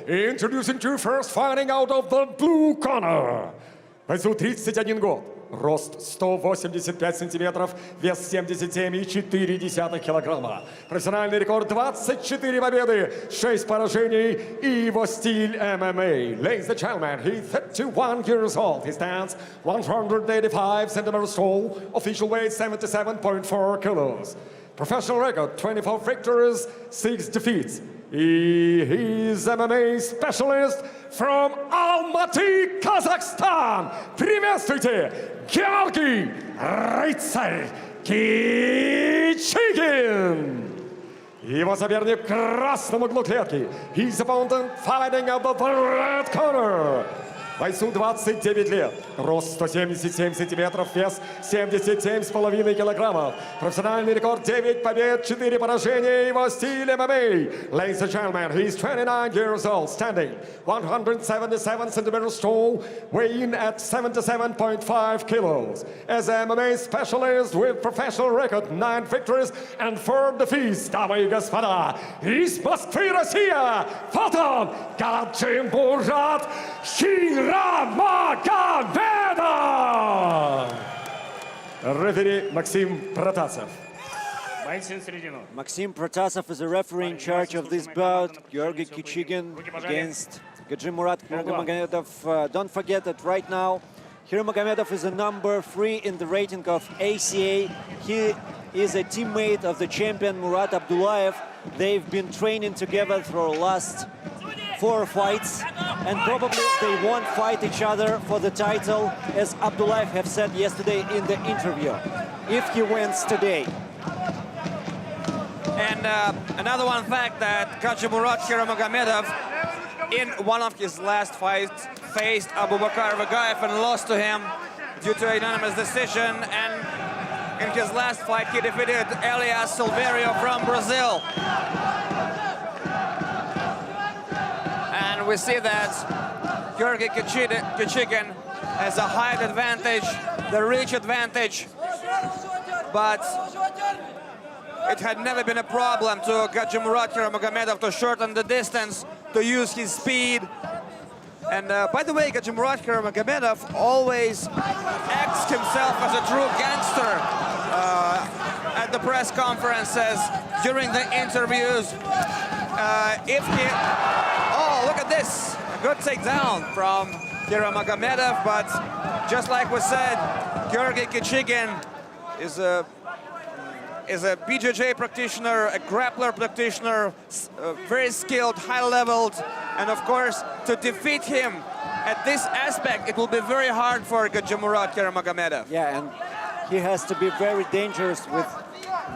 Introducing to first fighting out of the blue corner. Весу 31 год. Рост 185 сантиметров, вес 77,4 килограмма. Профессиональный рекорд 24 победы, 6 поражений и его стиль ММА. Ladies and gentlemen, he's 31 years old. He stands 185 centimeters tall. Official weight 77.4 kilos. Professional record 24 victories, 6 defeats. He's MMA specialist from Almaty, Kazakhstan. Приветствуйте, Георгий рыцарь Кичигин. Его соперник в красном углу клетки. His opponent fighting out of the red corner. Весу 29 лет, рост 177 сантиметров, вес 77,5 килограммов. Профессиональный рекорд 9 побед, 4 поражения, его стиль ММА. Ladies and gentlemen, he's 29 years old, standing 177 centimeters tall, weighing at 77.5 kilos. As an MMA specialist with professional record, 9 victories and 4 defeats. Дамы и господа, из Москвы, Россия, Фотон, Гаджимурат, Магомедов! Referee Maxim Protasov. Maxim Protasov is the referee in charge of this bout. Igеоргий Кичигин against Гаджимурат Магомедов. Don't forget that right now, Magomedov is a number 3 in the rating of ACA. He is a teammate of the champion Murat Abdullayev. They've been training together for the last 4 fights, and probably they won't fight each other for the title, as Abdullayev have said yesterday in the interview, if he wins today. And another one fact that Gadžimurat Magomedov, in one of his last fights, faced Abubakar Vagaev and lost to him due to a unanimous decision. And in his last fight, he defeated Elias Silverio from Brazil. And we see that Igеоргий Kичигin has a height advantage, the reach advantage, but it had never been a problem to Gadžimurat Magomedov to shorten the distance, to use his speed. And by the way, Gadžimurat Magomedov always acts himself as a true gangster at the press conferences, during the interviews. If he... Oh, look at this! A good takedown from Magomedov, but just like we said, Igеоргий Kичигin is a BJJ practitioner, a grappler practitioner, very skilled, high-leveled, and of course, to defeat him at this aspect, it will be very hard for Gadžimurat Magomedov. Yeah, and he has to be very dangerous with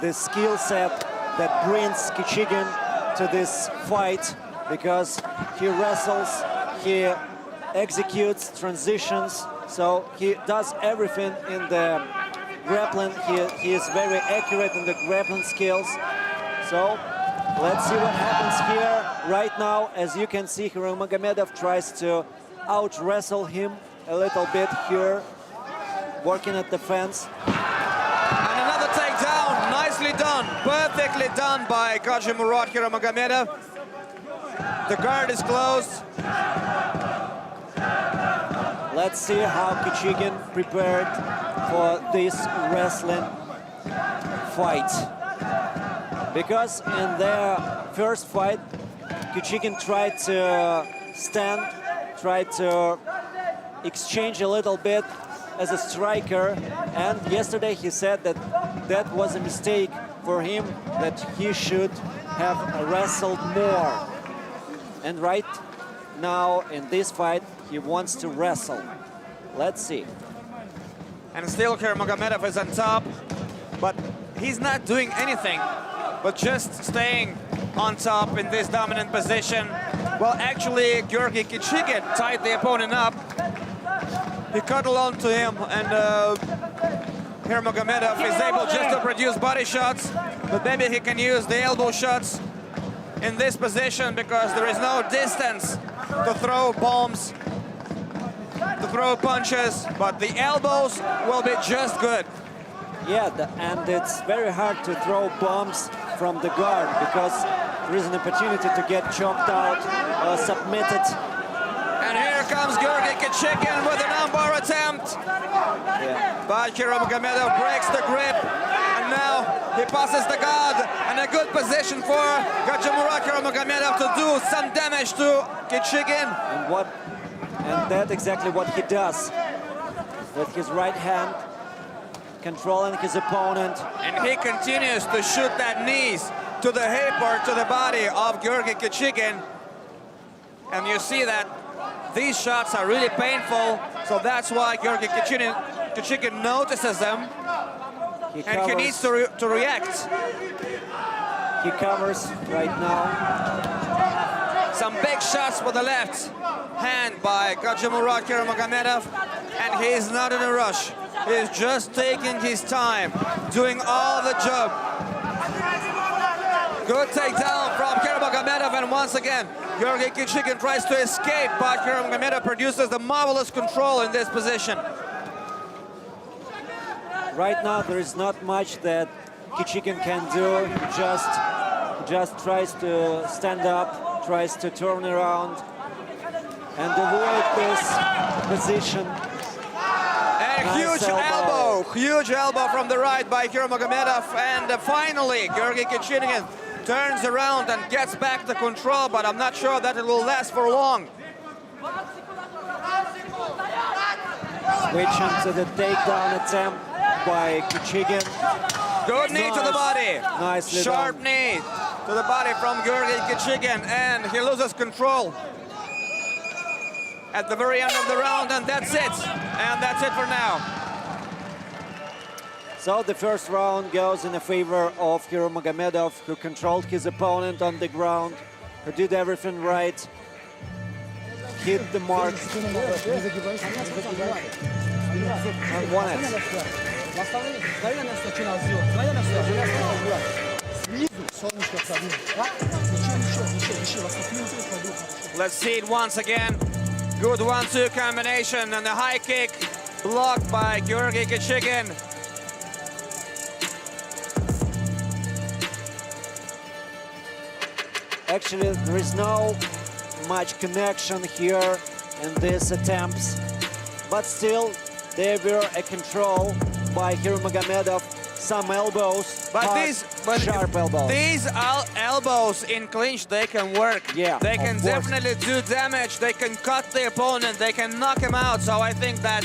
the skill set that brings Kичигin to this fight, because he wrestles, he executes transitions, so he does everything in the grappling. He is very accurate in the grappling skills. So let's see what happens here. Right now, as you can see, Magomedov tries to out-wrestle him a little bit here, working at the fence. And another takedown, nicely done, perfectly done by Gadžimurat Magomedov. The guard is closed. Let's see how Kичигin prepared for this wrestling fight. Because in their first fight, Kичигin tried to stand, tried to exchange a little bit as a striker, and yesterday he said that that was a mistake for him, that he should have wrestled more. And right now in this fight, he wants to wrestle. Let's see. And still here Magomedov is on top, but he's not doing anything but just staying on top in this dominant position. Well, actually, Igеоргий Kичигin tied the opponent up. He cuddled onto him, and here Magomedov is able just to produce body shots, but maybe he can use the elbow shots in this position, because there is no distance to throw bombs, to throw punches, but the elbows will be just good. Yeah, and it's very hard to throw bombs from the guard, because there is an opportunity to get choked out or submitted. And here comes Igeorgий Kичигin with an armbar attempt. Yeah. But Magomedov breaks the grip. And now he passes the guard. And a good position for Magomedov to do some damage to Kичigin. And that's exactly what he does. With his right hand, controlling his opponent. And he continues to shoot that knees to the hip or to the body of Igeorgий Kичigin. And you see that these shots are really painful, so that's why Igeorgий Kичigin notices them, and he needs to react. He covers right now. Some big shots with the left hand by Magomedov, and he's not in a rush. He's just taking his time, doing all the job. Good takedown from Magomedov, and once again, Igeorgий Kичigin tries to escape, but Magomedov produces the marvelous control in this position. Right now, there is not much that Kичigin can do. He just tries to stand up, tries to turn around, and avoid this position. And Nice huge elbow from the right by Magomedov, and finally, Igeorgий Kичigin turns around and gets back the control, but I'm not sure that it will last for long. Switching to the takedown attempt by Kичigin. Good knee to the body. Nicely Sharp done. knee to the body from Igeorgий Kичigin, and he loses control at the very end of the round, and that's it. And that's it for now. So the first round goes in the favor of Magomedov, who controlled his opponent on the ground, who did everything right, hit the mark, and won it. Let's see it once again. Good 1-2 combination and a high kick blocked by Igeorgий Kичigin. Actually, there is no much connection here in these attempts, but still, there were a control by Magomedov. Some elbows, sharp elbows. These elbows in clinch, they can work. Yeah, they can of course. definitely do damage. They can cut the opponent. They can knock him out. So I think that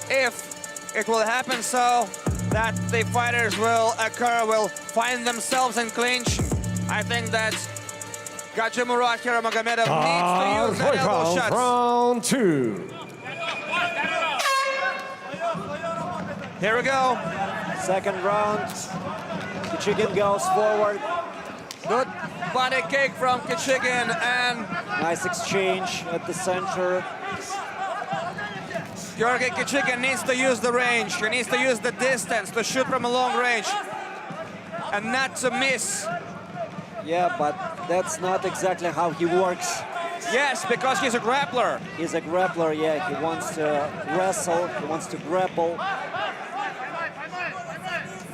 if it will happen so that the fighters will find themselves in clinch, I think that Magomedov needs to use that elbow shots. Round 2. Here we go. Second round, Kичigin goes forward. Good body kick from Kичigin, and Nice exchange at the center. Igeorgий Kичigin needs to use the range. He needs to use the distance to shoot from a long range and not to miss. Yeah, but that's not exactly how he works. Yes, because he's a grappler. He's a grappler, yeah. He wants to wrestle, he wants to grapple.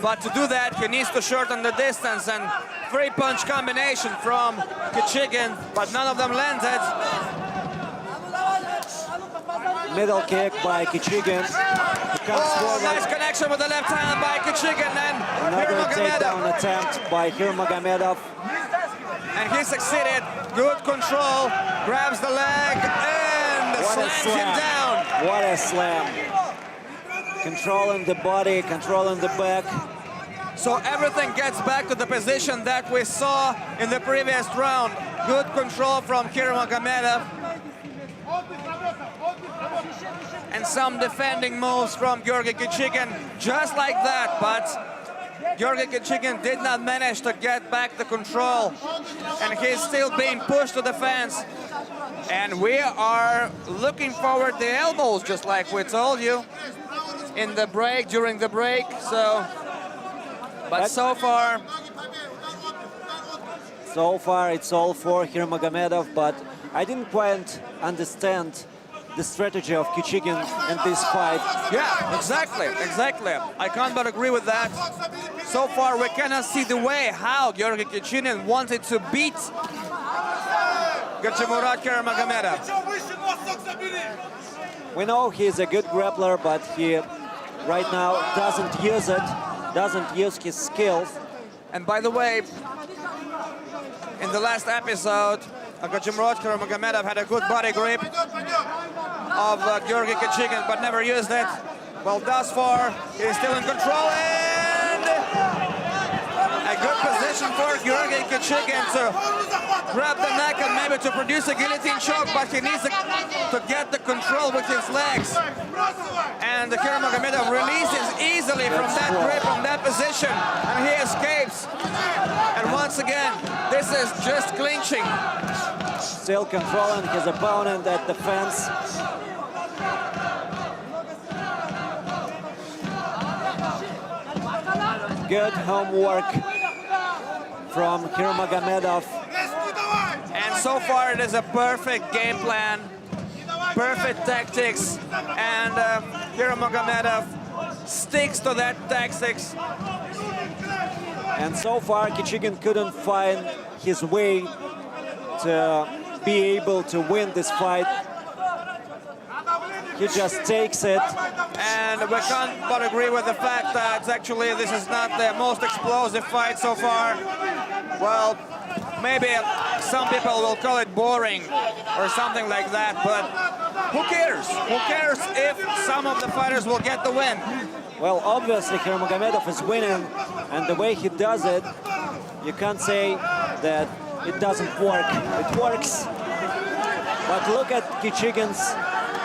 But to do that, he needs to shorten the distance, and 3-punch combination from Kичigin, but none of them landed. Middle kick by Kичigin. He comes forward. Nice connection with the left hand by Kичigin, and Another takedown Magomedov. attempt by Magomedov. And he succeeded. Good control. Grabs the leg and What a slams him slam. down. What a slam. Controlling the body, controlling the back. So everything gets back to the position that we saw in the previous round. Good control from Magomedov. And some defending moves from Igeorgий Kичigin, just like that, but Igeorgий Kичigin did not manage to get back the control, and he's still being pushed to the fence. And we are looking forward to elbows, just like we told you in the break, during the break. So, but so far it's all for Magomedov, but I didn't quite understand the strategy of Kичigin in this fight. yeah, exactly. I can't but agree with that. so far we cannot see the way how Igeorgий Kичигin wanted to beat Gachimurat Kurmagomedov. We know he's a good grappler, but he right now doesn't use it, doesn't use his skills. And by the way, in the last episode, Gachimurat Kurmagomedov had a good body grip of Igeorgий Kичigin, but never used it. Well, thus far, he's still in control, and a good position for Igeorgий Kичigin to grab the neck and maybe to produce a guillotine choke, but he needs to get the control with his legs. And Kurmagomedov releases easily from that grip, from that position, and he escapes. And once again, this is just clinching. Still controlling his opponent at the fence. Good homework from Kurmagomedov. And so far it is a perfect game plan, perfect tactics, and Kurmagomedov sticks to that tactics. And so far Kичigin couldn't find his way to be able to win this fight. He just takes it. And we can't but agree with the fact that actually this is not the most explosive fight so far. Well, maybe some people will call it boring or something like that, but who cares? Who cares if some of the fighters will get the win? Well, obviously Kurmagomedov is winning, and the way he does it, you can't say that it doesn't work. It works. But look at Kichigin's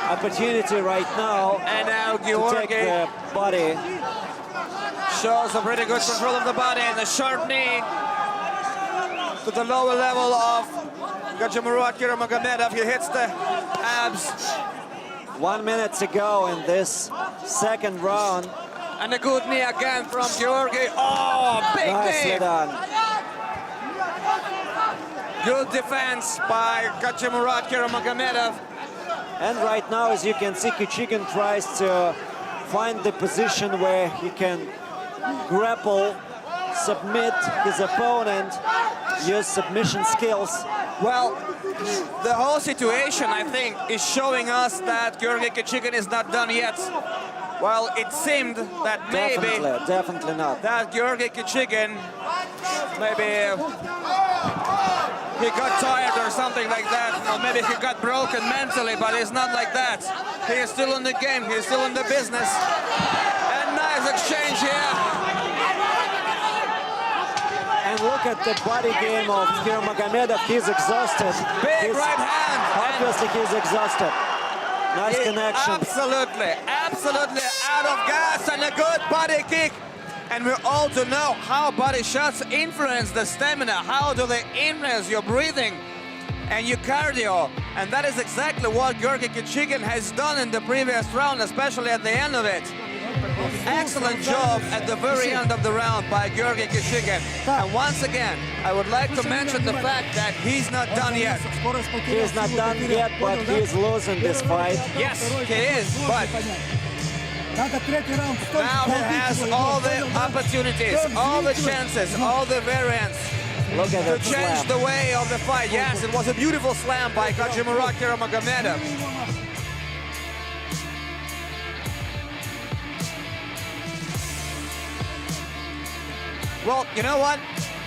opportunity right now. And now to take Igeorgий the body. shows a pretty good control of the body and a sharp knee to the lower level of Gachimurat Kurmagomedov. He hits the abs. 1 minute to go in this second round. And a good knee again from Igeorgий. Oh, big Nicely knee. done. Good defense by Gachimurat Kurmagomedov. And right now, as you can see, Kичигin tries to find the position where he can grapple, submit his opponent, use submission skills. Well, the whole situation, I think, is showing us that Igeorgий Kичigin is not done yet. Well, it seemed that maybe Definitely not. that Igeorgий Kичigin, maybe he got tired or something like that, or maybe he got broken mentally, but it's not like that. He is still in the game, he is still in the business. And nice exchange here. And look at the body game of Kurmagomedov. He's exhausted. Big right hand. Obviously, he's exhausted. Nice connection. Absolutely out of gas, and a good body kick. And we all do know how body shots influence the stamina. How do they influence your breathing and your cardio? And that is exactly what Igeorgий Kичigin has done in the previous round, especially at the end of it. Excellent job at the very end of the round by Igeorgий Kичigin. And once again, I would like to mention the fact that he's not done yet. He is not done yet, but he is losing this fight. Yes, he is, but now he has all the opportunities, all the chances, all the variants Look at to that change slam. the way of the fight. Yes, it was a beautiful slam by Gachimurat Kurmagomedov. Well, you know what?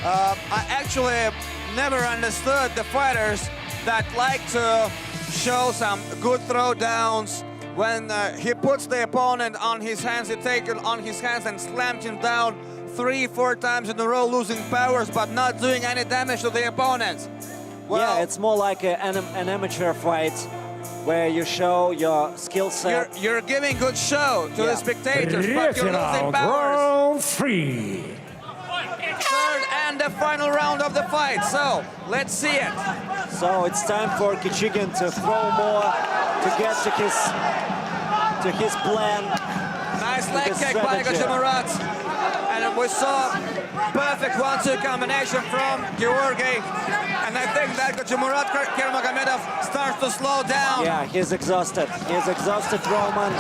I actually never understood the fighters that like to show some good throwdowns. When he puts the opponent on his hands, he takes it on his hands and slams him down 3-4 times in a row, losing powers but not doing any damage to the opponent. Well, Yeah, it's more like an amateur fight where you show your skill set. you're giving good show to Yeah. the spectators, but Третий you're losing раунд, powers. round 3. Third and the final round of the fight. So let's see it. So it's time for Kичigin to throw more to get to his plan. Nice leg Good kick by strategy. Gachimurat. And we saw perfect 1-2 combination from Igeorgий. And I think that Gachimurat Kurmagomedov starts to slow down. Yeah, he's exhausted. He's exhausted, Roman.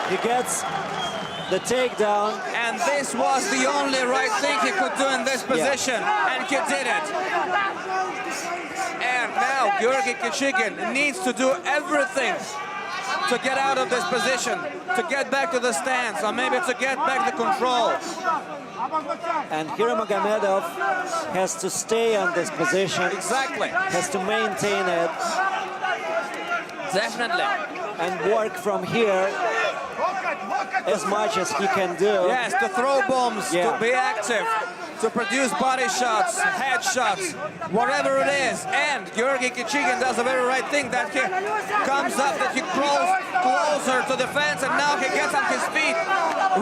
He gets the takedown. And this was the only right thing he could do in this position, and he did it. And now Igeorgii Kичигin needs to do everything to get out of this position, to get back to the stance, or maybe to get back the control. And Magomedov has to stay on this position. Exactly. Has to maintain it. Definitely. And work from here as much as he can do. Yes, to throw bombs, to be active, to produce body shots, head shots, whatever it is. And Igeorgii Kичигin does the very right thing, that he comes up, that he crawls closer to the fence, and now he gets on his feet,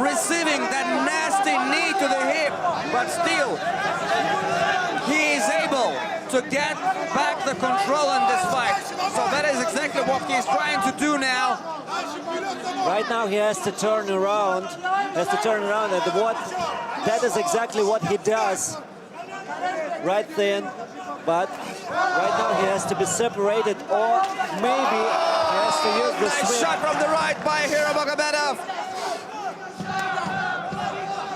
receiving that nasty knee to the hip. But still, he is able to get back the control in this fight. So that is exactly what he's trying to do now. Right now he has to turn around. And that is exactly what he does. Right then. But right now he has to be separated, or maybe he has to use the Nice swing. shot from the right by Magomedov.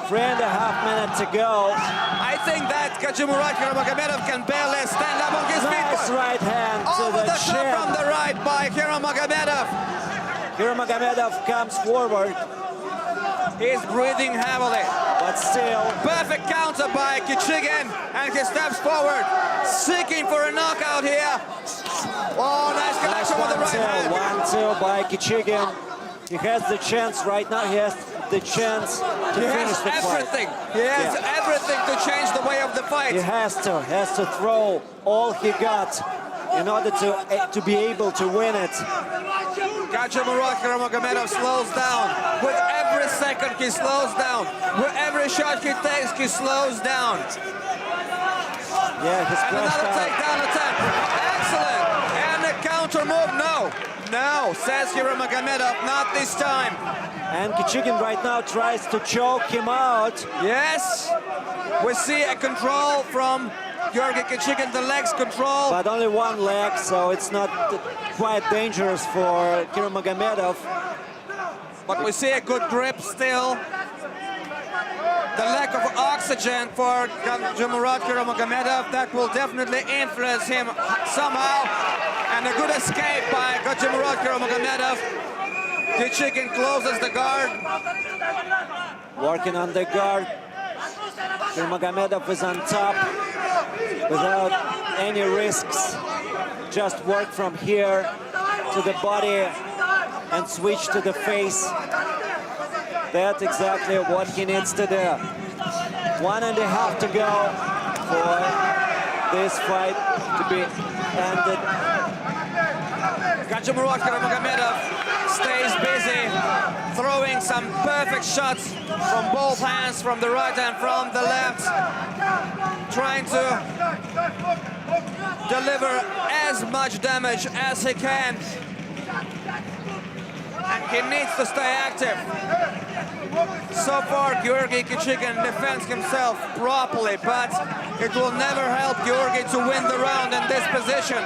3.5 minutes to go. I think that Magomedov can barely stand up on his feet. Nice right hand to Over the the shot chin. from the right by Magomedov. Magomedov comes forward, He's breathing heavily. but still. Perfect counter by Kичигin, and he steps forward, seeking for a knockout here. Oh, nice Nice connection with the right hand. 1-2 by Kичигin. He has the chance right now. He has the chance to He finish has the fight. everything. He has everything to change the way of the fight. He has to throw all he got in order to be able to win it. Magomedov slows down. With every second he slows down. With every shot he takes, he slows down. Yeah, he's And crashed another out. takedown attempt. Excellent. And a counter move. No, says Magomedov, not this time. And Kичигin right now tries to choke him out. Yes, we see a control from Igeorgii Kичigin, the legs control. But only one leg, so it's not quite dangerous for Magomedov. But we see a good grip still. The lack of oxygen for Magomedov, that will definitely influence him somehow. And a good escape by Magomedov. Kичigin closes the guard. Working on the guard. Magomedov is on top without any risks. Just work from here to the body and switch to the face. That's exactly what he needs to do. 1.5 to go for this fight to be ended. Magomedov stays busy, throwing some perfect shots from both hands, from the right and from the left, trying to deliver as much damage as he can. And he needs to stay active. So far, Igeorgii Kичigin defends himself properly, but it will never help Igeorgii to win the round in this position.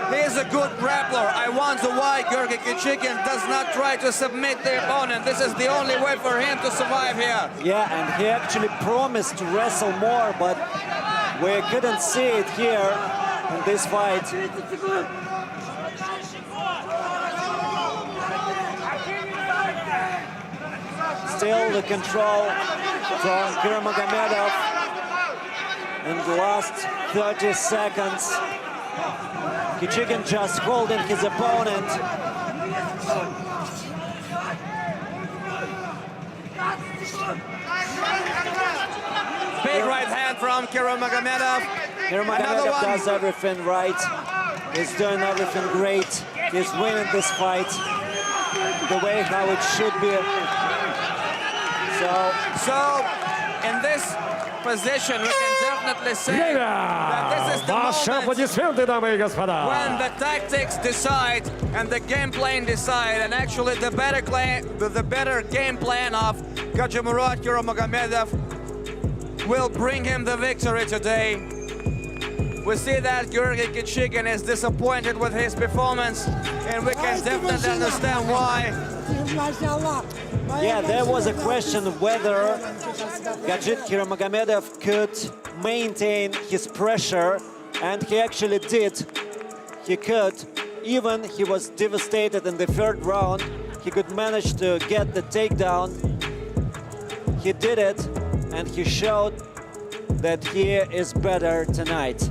He is a good grappler. I wonder why Igeorgii Kичigin does not try to submit the opponent. This is the only way for him to survive here. Yeah, and he actually promised to wrestle more, but we couldn't see it here in this fight. Still the control from Magomedov in the last 30 seconds. Kичigin just holding his opponent. Big right hand from Magomedov. Magomedov does everything right. He's doing everything great. He's winning this fight the way how it should be. So in this position, we can definitely say that this is the Ваши moment аплодисменты, дамы и господа. when the tactics decide and the game plan decide, and actually the better game plan of Magomedov will bring him the victory today. We see that Igeorgii Kичigin is disappointed with his performance, and we can definitely understand why. Yeah, there was a question whether Gadjit Kiramagomedov could maintain his pressure, and he actually did. He could. Even he was devastated in the third round, he could manage to get the takedown. He did it, and he showed that he is better tonight.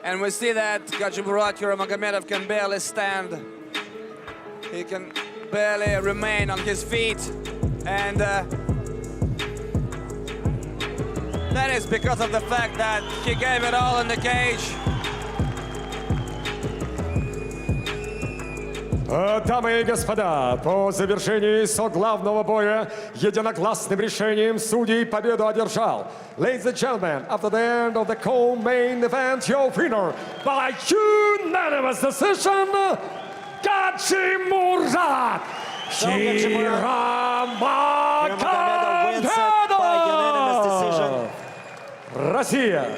And we see that Gadjit Kiramagomedov can barely stand. He can barely remain on his feet. And that is because of the fact that he gave it all in the cage. Дамы и господа, по завершении соглавного боя единогласным решением судей победу одержал. Ladies and gentlemen, after the end of the co-main event, your winner by unanimous decision, Gadjimurad Kiramagomedov wins it by unanimous decision. Россия.